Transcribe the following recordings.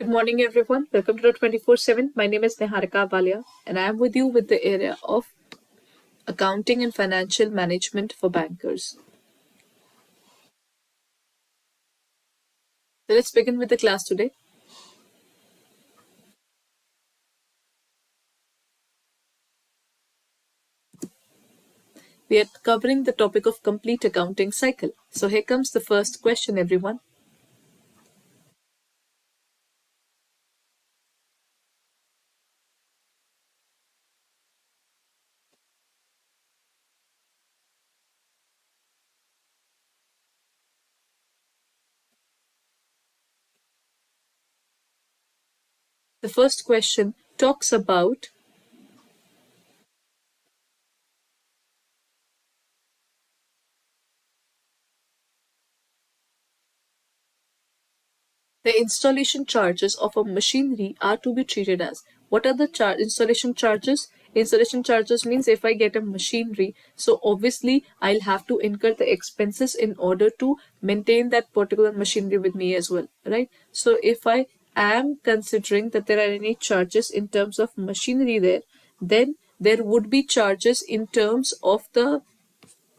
Good morning, everyone. Welcome to the 24/7. My name is Niharika Valia, and I am with you with the area of accounting and financial management for bankers. So let's begin with the class today. We are covering the topic of complete accounting cycle. So here comes the first question, everyone. The first question talks about the installation charges of a machinery are to be treated as. What are the installation charges? Installation charges means if I get a machinery, so obviously I'll have to incur the expenses in order to maintain that particular machinery with me as well, right? So if I am considering that there are any charges in terms of machinery there, then there would be charges in terms of the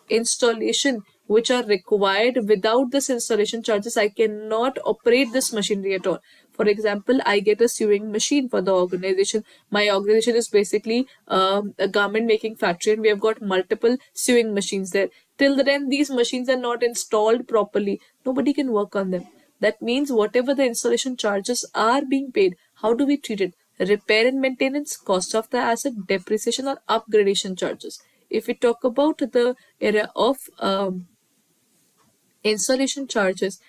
installation which are required. Without this installation charges, I cannot operate this machinery at all. For example, I get a sewing machine for the organization. My organization is basically a garment making factory, and we have got multiple sewing machines there. Till the time these machines are not installed properly, nobody can work on them. That means whatever the installation charges are being paid, how do we treat it? Repair and maintenance, cost of the asset, depreciation, or upgradation charges. If we talk about the area of installation charges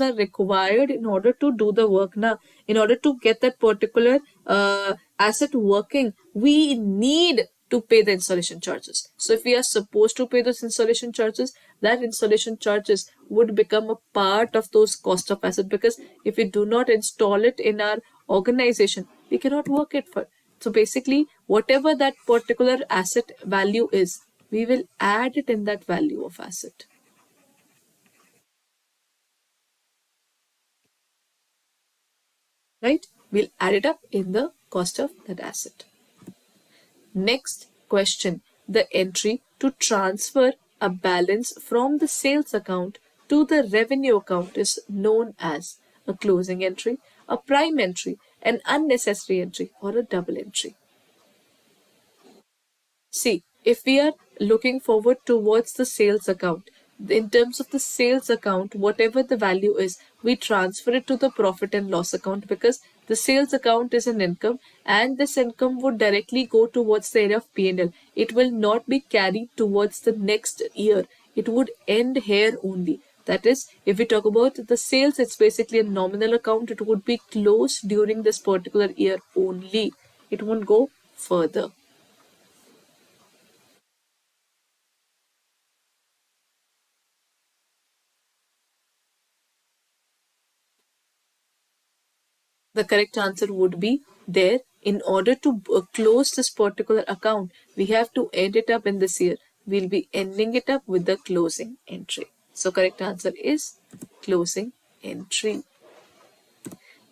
are required in order to do the work. Now, in order to get that particular asset working, we need to pay the installation charges. So if we are supposed to pay those installation charges, that installation charges would become a part of those cost of asset, because if we do not install it in our organization, we cannot work it for. So basically, whatever that particular asset value is, we will add it in that value of asset. Right? We'll add it up in the cost of that asset. Next question. The entry to transfer a balance from the sales account to the revenue account is known as a closing entry, a prime entry, an unnecessary entry, or a double entry. See, if we are looking forward towards the sales account, in terms of the sales account, whatever the value is, we transfer it to the profit and loss account, because the sales account is an income, and this income would directly go towards the area of P&L. It will not be carried towards the next year. It would end here only. That is, if we talk about the sales, it's basically a nominal account. It would be closed during this particular year only. It won't go further. The correct answer would be there. In order to close this particular account, we have to end it up in this year. We'll be ending it up with the closing entry. So correct answer is closing entry.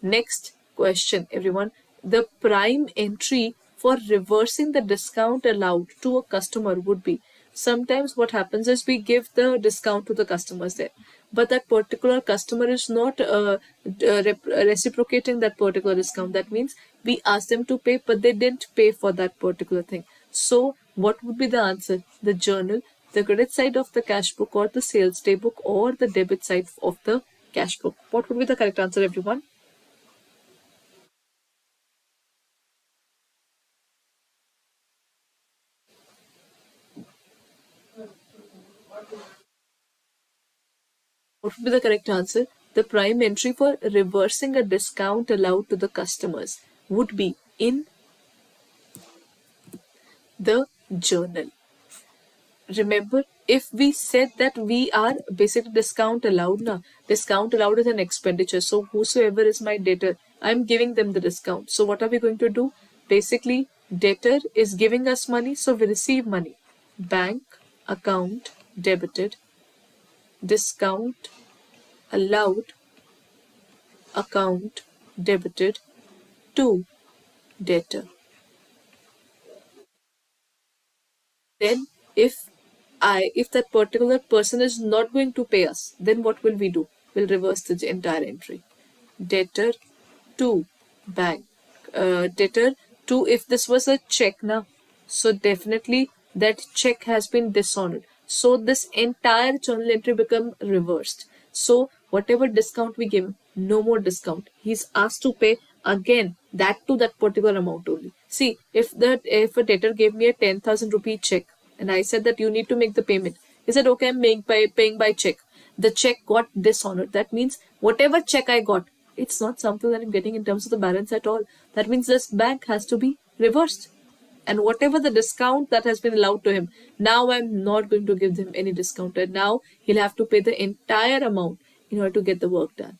Next question, everyone. The prime entry for reversing the discount allowed to a customer would be, sometimes what happens is we give the discount to the customers there, but that particular customer is not reciprocating that particular discount. That means we ask them to pay, but they didn't pay for that particular thing. So what would be the answer? The journal, the credit side of the cash book, or the sales day book, or the debit side of the cash book. What would be the correct answer, everyone? What would be the correct answer? The prime entry for reversing a discount allowed to the customers would be in the journal. Remember, if we said that we are basically discount allowed now, discount allowed is an expenditure. So whosoever is my debtor, I'm giving them the discount. So what are we going to do? Basically, debtor is giving us money, so we receive money. Bank account debited, discount allowed account debited to debtor. Then if that particular person is not going to pay us, then what will we do? We'll reverse the entire entry. Debtor to bank. Debtor to, if this was a check now, so definitely that check has been dishonored. So this entire journal entry become reversed. So whatever discount we give him, no more discount. He's asked to pay again that to that particular amount only. See, if a debtor gave me a 10,000 rupee check and I said that you need to make the payment, he said okay, I'm paying by check. The check got dishonored. That means whatever check I got, it's not something that I'm getting in terms of the balance at all. That means this bank has to be reversed. And whatever the discount that has been allowed to him, now I'm not going to give him any discount. And now he'll have to pay the entire amount in order to get the work done.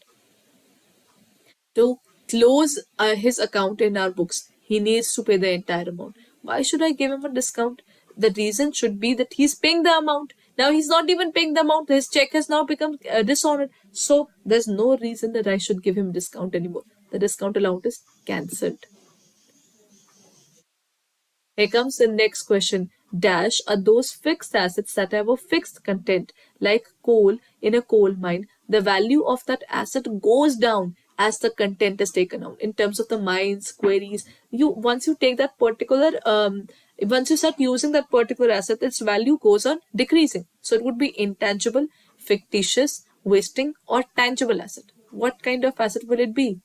To close his account in our books, he needs to pay the entire amount. Why should I give him a discount? The reason should be that he's paying the amount. Now he's not even paying the amount. His check has now become dishonored. So there's no reason that I should give him discount anymore. The discount allowance is cancelled. Here comes the next question. Dash are those fixed assets that have a fixed content, like coal in a coal mine. The value of that asset goes down as the content is taken out. In terms of the mines, quarries, once you take that particular once you start using that particular asset, its value goes on decreasing. So it would be intangible, fictitious, wasting, or tangible asset. What kind of asset will it be?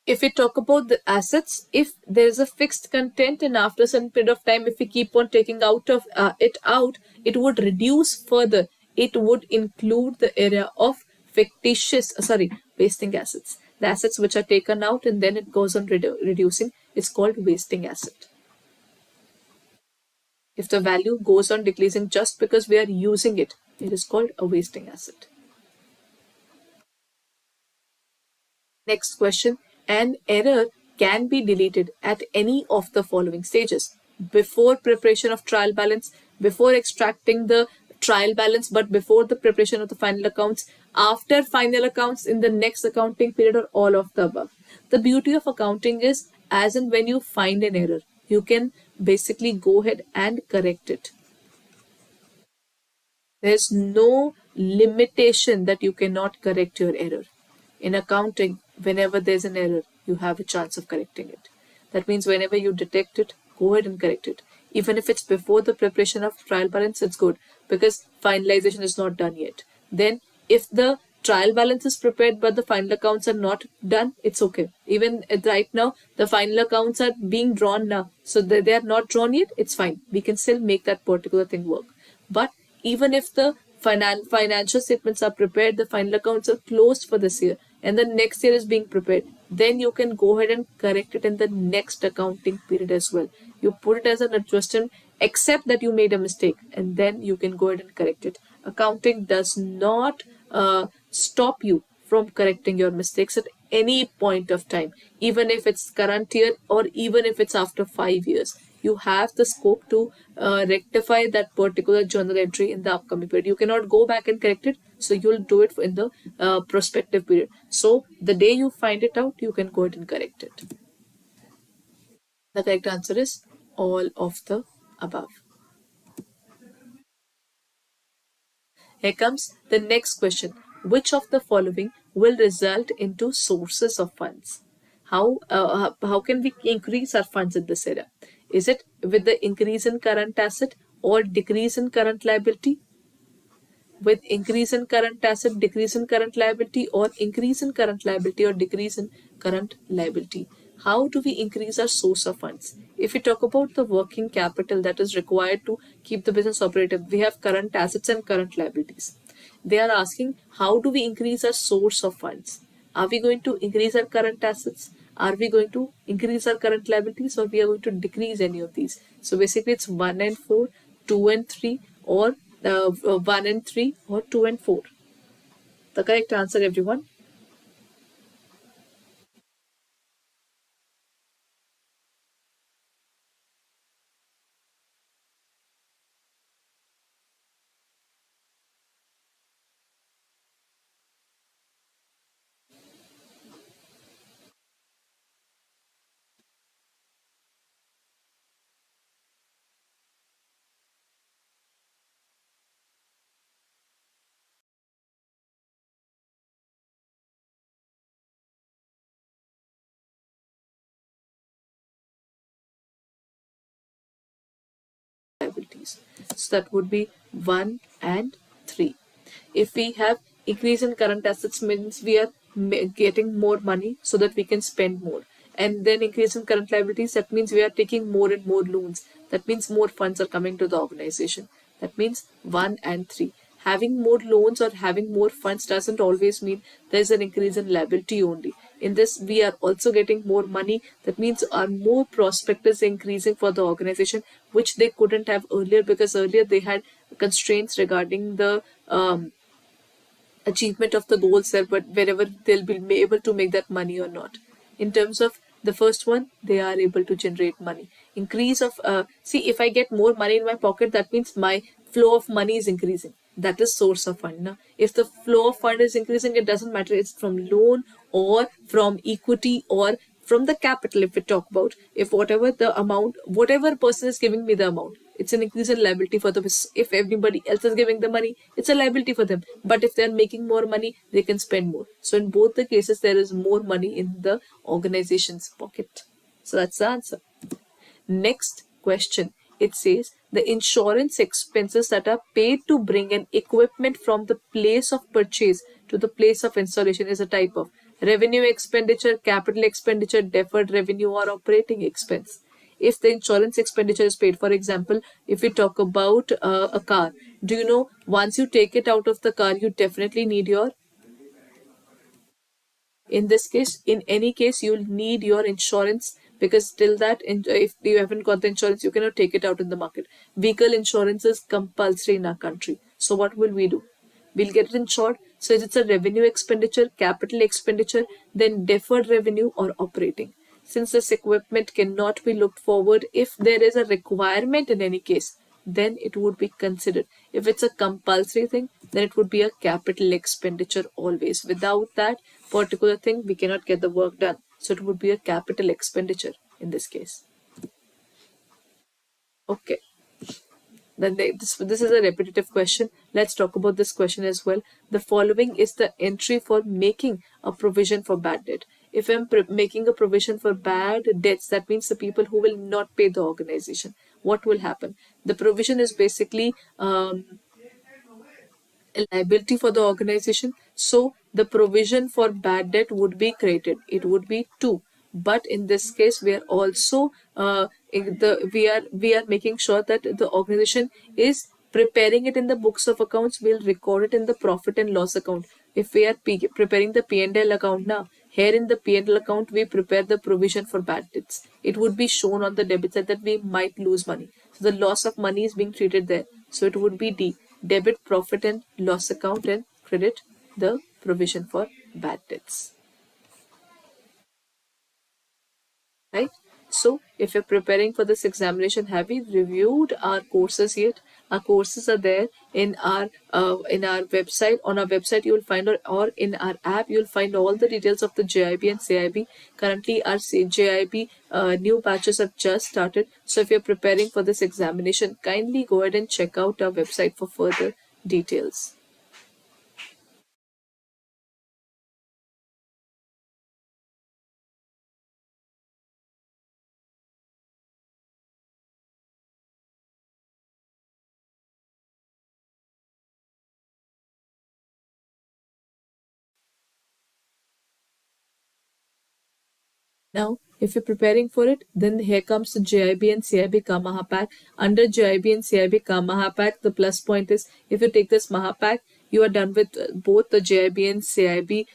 If we talk about the assets, if there is a fixed content and after some period of time, if we keep on taking out of it would reduce further. It would include the area of wasting assets. The assets which are taken out and then it goes on reducing is called wasting asset. If the value goes on decreasing just because we are using it, it is called a wasting asset. Next question. An error can be deleted at any of the following stages: before preparation of trial balance, before extracting the trial balance but before the preparation of the final accounts, after final accounts, in the next accounting period, or all of the above. The beauty of accounting is, as and when you find an error, you can basically go ahead and correct it. There's no limitation that you cannot correct your error. In accounting, whenever there's an error, you have a chance of correcting it. That means whenever you detect it, go ahead and correct it. Even if it's before the preparation of trial balance, it's good because finalization is not done yet. Then if the trial balance is prepared but the final accounts are not done, it's okay. Even right now, the final accounts are being drawn now. So they are not drawn yet, it's fine. We can still make that particular thing work. But even if the financial statements are prepared, the final accounts are closed for this year, and the next year is being prepared, then you can go ahead and correct it in the next accounting period as well. You put it as an adjustment, accept that you made a mistake, and then you can go ahead and correct it. Accounting does not stop you from correcting your mistakes at any point of time, even if it's current year or even if it's after 5 years. You have the scope to rectify that particular journal entry in the upcoming period. You cannot go back and correct it, so you'll do it in the prospective period. So the day you find it out, you can go ahead and correct it. The correct answer is all of the above. Here comes the next question. Which of the following will result into sources of funds? How can we increase our funds in this area? Is it with the increase in current asset or decrease in current liability? With increase in current asset, decrease in current liability, or increase in current liability or decrease in current liability? How do we increase our source of funds? If we talk about the working capital that is required to keep the business operative, we have current assets and current liabilities. They are asking, how do we increase our source of funds? Are we going to increase our current assets? Are we going to increase our current liabilities, or we are going to decrease any of these? So basically it's 1 and 4, 2 and 3, or 1 and 3 or 2 and 4? The correct answer, everyone. Liabilities. So that would be 1 and 3. If we have increase in current assets means we are getting more money so that we can spend more. And then increase in current liabilities, that means we are taking more and more loans. That means more funds are coming to the organization. That means 1 and 3. Having more loans or having more funds doesn't always mean there's an increase in liability only. In this, we are also getting more money. That means our more prospect is increasing for the organization, which they couldn't have earlier because earlier they had constraints regarding the achievement of the goals there, but wherever they'll be able to make that money or not. In terms of the first one, they are able to generate money. Increase of see, if I get more money in my pocket, that means my flow of money is increasing. That is source of fund. Now, if the flow of fund is increasing, it doesn't matter. It's from loan or from equity or from the capital. If we talk about, if whatever the amount, whatever person is giving me the amount, it's an increase in liability for the business. If everybody else is giving the money, it's a liability for them. But if they're making more money, they can spend more. So in both the cases, there is more money in the organization's pocket. So that's the answer. Next question. It says the insurance expenses that are paid to bring an equipment from the place of purchase to the place of installation is a type of revenue expenditure, capital expenditure, deferred revenue, or operating expense. If the insurance expenditure is paid, for example, if we talk about a car, do you know once you take it out of the car, you definitely need your, in this case, in any case, you'll need your insurance because till that, if you haven't got the insurance, you cannot take it out in the market. Vehicle insurance is compulsory in our country. So what will we do? We'll get it insured. So it's a revenue expenditure, capital expenditure, then deferred revenue or operating. Since this equipment cannot be looked forward, if there is a requirement in any case, then it would be considered. If it's a compulsory thing, then it would be a capital expenditure always. Without that particular thing, we cannot get the work done. So it would be a capital expenditure in this case. Okay. Then this is a repetitive question. Let's talk about this question as well. The following is the entry for making a provision for bad debt. If I'm making a provision for bad debts, that means the people who will not pay the organization. What will happen? The provision is basically a liability for the organization. So the provision for bad debt would be created. It would be 2. But in this case, we are also we are making sure that the organization is preparing it in the books of accounts. We'll record it in the profit and loss account. If we are preparing the P&L account now, here in the P&L account, we prepare the provision for bad debts. It would be shown on the debit side that we might lose money. So the loss of money is being treated there. So it would be D, debit profit and loss account, and credit the provision for bad debts. Right? So if you're preparing for this examination, have we reviewed our courses yet? Our courses are there in our website. On our website, you will find, or in our app, you will find all the details of the JAIIB and CAIIB. Currently, our JAIIB new batches have just started. So if you're preparing for this examination, kindly go ahead and check out our website for further details. Now, if you're preparing for it, then here comes the JIB and CIB Ka Mahapack. Under JIB and CIB Ka Mahapack, the plus point is if you take this Mahapack, you are done with both the JIB and CIB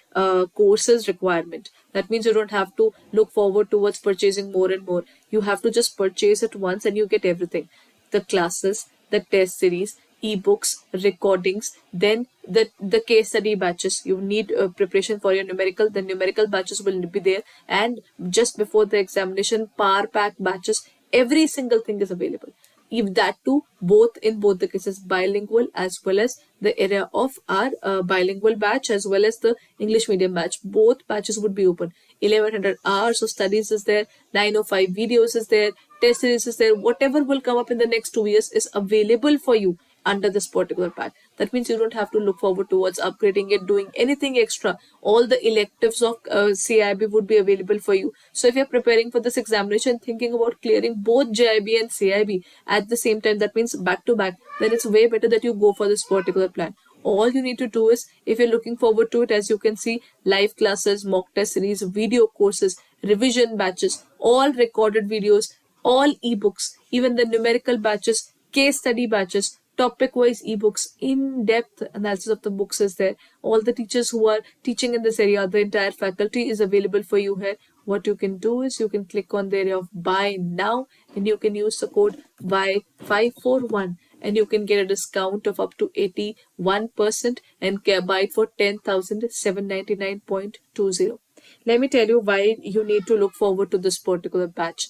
courses requirement. That means you don't have to look forward towards purchasing more and more. You have to just purchase it once and you get everything. The classes, the test series, ebooks, recordings, then the case study batches. You need preparation for your numerical, the numerical batches will be there, and just before the examination, power pack batches, every single thing is available. If that too, both in both the cases, bilingual as well as the area of our bilingual batch as well as the English medium batch, both batches would be open. 1100 hours of studies is there, 905 videos is there, test series is there, whatever will come up in the next 2 years is available for you under this particular pack. That means you don't have to look forward towards upgrading it, doing anything extra. All the electives of CAIIB would be available for you. So if you're preparing for this examination, thinking about clearing both JAIIB and CAIIB at the same time, that means back to back, then it's way better that you go for this particular plan. All you need to do is, if you're looking forward to it, as you can see, live classes, mock test series, video courses, revision batches, all recorded videos, all ebooks, even the numerical batches, case study batches, topic-wise ebooks, in-depth analysis of the books is there. All the teachers who are teaching in this area, the entire faculty is available for you here. What you can do is you can click on the area of buy now and you can use the code buy541 and you can get a discount of up to 81% and buy it for 10,799.20. Let me tell you why you need to look forward to this particular batch.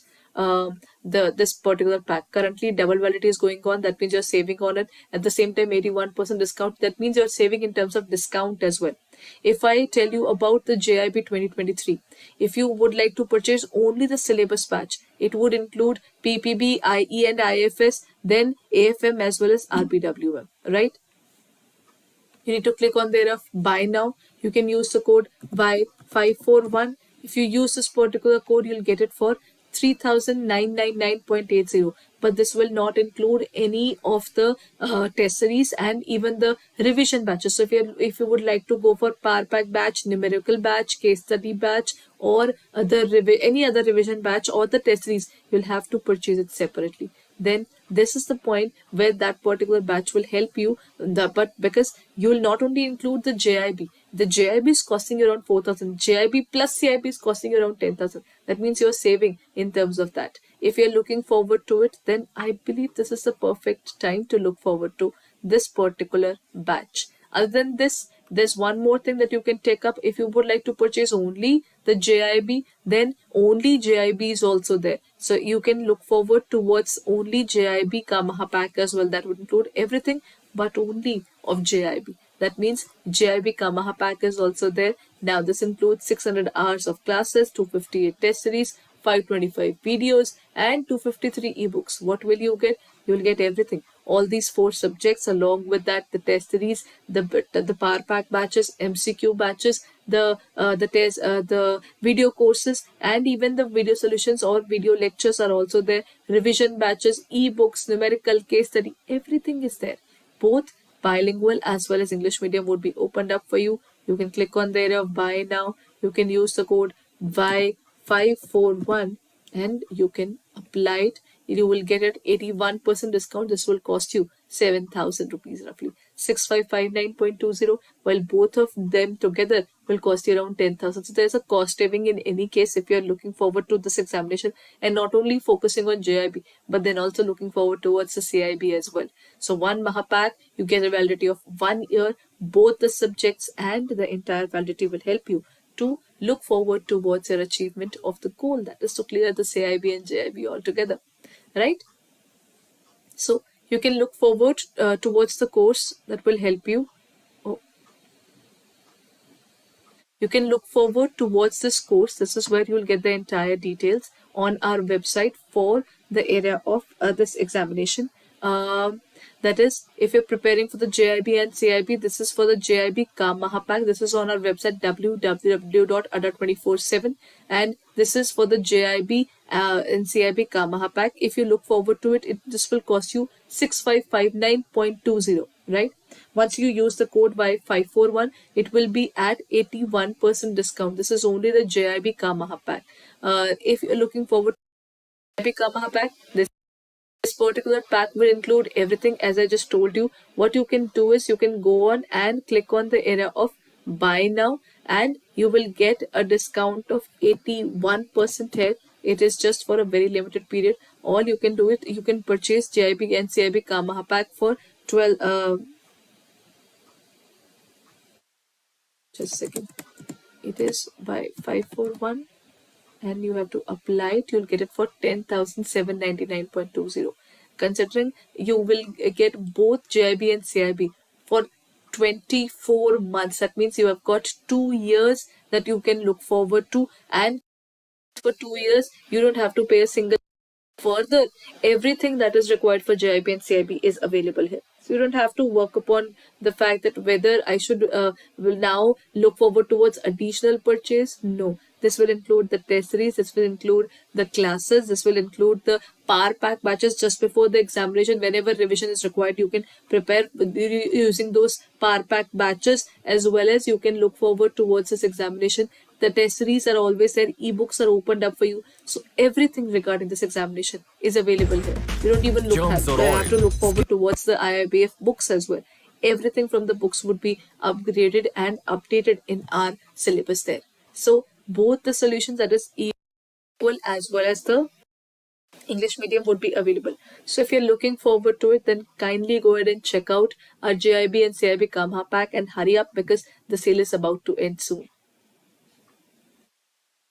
This particular pack. Currently double validity is going on, that means you're saving on it. At the same time 81% discount, that means you're saving in terms of discount as well. If I tell you about the JAIIB 2023, if you would like to purchase only the syllabus batch, it would include PPB, IE and IFS, then AFM as well as RBWM, right? You need to click on there of buy now. You can use the code buy541. If you use this particular code, you'll get it for 3,999.80, but this will not include any of the test series and even the revision batches. So if you would like to go for power pack batch, numerical batch, case study batch, or any other revision batch or the test series, you'll have to purchase it separately. Then this is the point where that particular batch will help you, but because you will not only include the JAIIB is costing you around 4,000, JAIIB plus CAIIB is costing you around 10,000. That means you're saving in terms of that. If you're looking forward to it, then I believe this is the perfect time to look forward to this particular batch. Other than this, there's one more thing that you can take up. If you would like to purchase only the JAIIB, then only JAIIB is also there. So you can look forward towards only JAIIB Kamaha pack as well. That would include everything but only of JAIIB. That means JAIIB Kamaha pack is also there. Now this includes 600 hours of classes, 258 test series, 525 videos and 253 ebooks. What will you get? You will get everything. All these 4 subjects, along with that the test series, the power pack batches, MCQ batches, the video courses, and even the video solutions or video lectures are also there. Revision batches, ebooks, numerical, case study, everything is there. Both bilingual as well as English medium would be opened up for you. You can click on the area of buy now. You can use the code buy541 and you can apply it. You will get it 81% discount. This will cost you 7,000 rupees roughly, 6559.20, while both of them together will cost you around 10,000. So there's a cost saving in any case if you're looking forward to this examination and not only focusing on JAIIB but then also looking forward towards the CAIIB as well. So one Mahapack, you get a validity of 1 year. Both the subjects and the entire validity will help you to look forward towards your achievement of the goal, that is to clear the CAIIB and JAIIB altogether, right? So you can look forward towards the course that will help you. You can look forward towards this course. This is where you will get the entire details on our website for the area of this examination. That is, if you're preparing for the JAIIB and CAIIB, this is for the JAIIB Mahapack. This is on our website www.adda247, and this is for the JAIIB and CAIIB Mahapack. If you look forward to it, this will cost you 6559.20, right? Once you use the code buy541, it will be at 81% discount. This is only the JAIIB Mahapack. If you're looking forward to JAIIB Mahapack, this particular pack will include everything as I just told you. What you can do is you can go on and click on the area of buy now and you will get a discount of 81% here. It is just for a very limited period. All you can do is you can purchase JAIIB and CAIIB Mahapack for 12, just a second. It is by 541 and you have to apply it. You'll get it for 10,799.20. Considering you will get both JIB and CIB for 24 months. That means you have got 2 years that you can look forward to, and for 2 years you don't have to pay a single. Further, everything that is required for JIB and CIB is available here. So you don't have to work upon the fact that whether I should will now look forward towards additional purchase. No, this will include the test series, this will include the classes, this will include the power pack batches just before the examination. Whenever revision is required, you can prepare using those power pack batches, as well as you can look forward towards this examination. The test series are always there, ebooks are opened up for you. So everything regarding this examination is available here. You don't even have to look forward towards the IIBF books as well. Everything from the books would be upgraded and updated in our syllabus there. So both the solutions, that is equal as well as the English medium, would be available. So if you're looking forward to it, then kindly go ahead and check out our JIB and CIB Kamha pack and hurry up because the sale is about to end soon.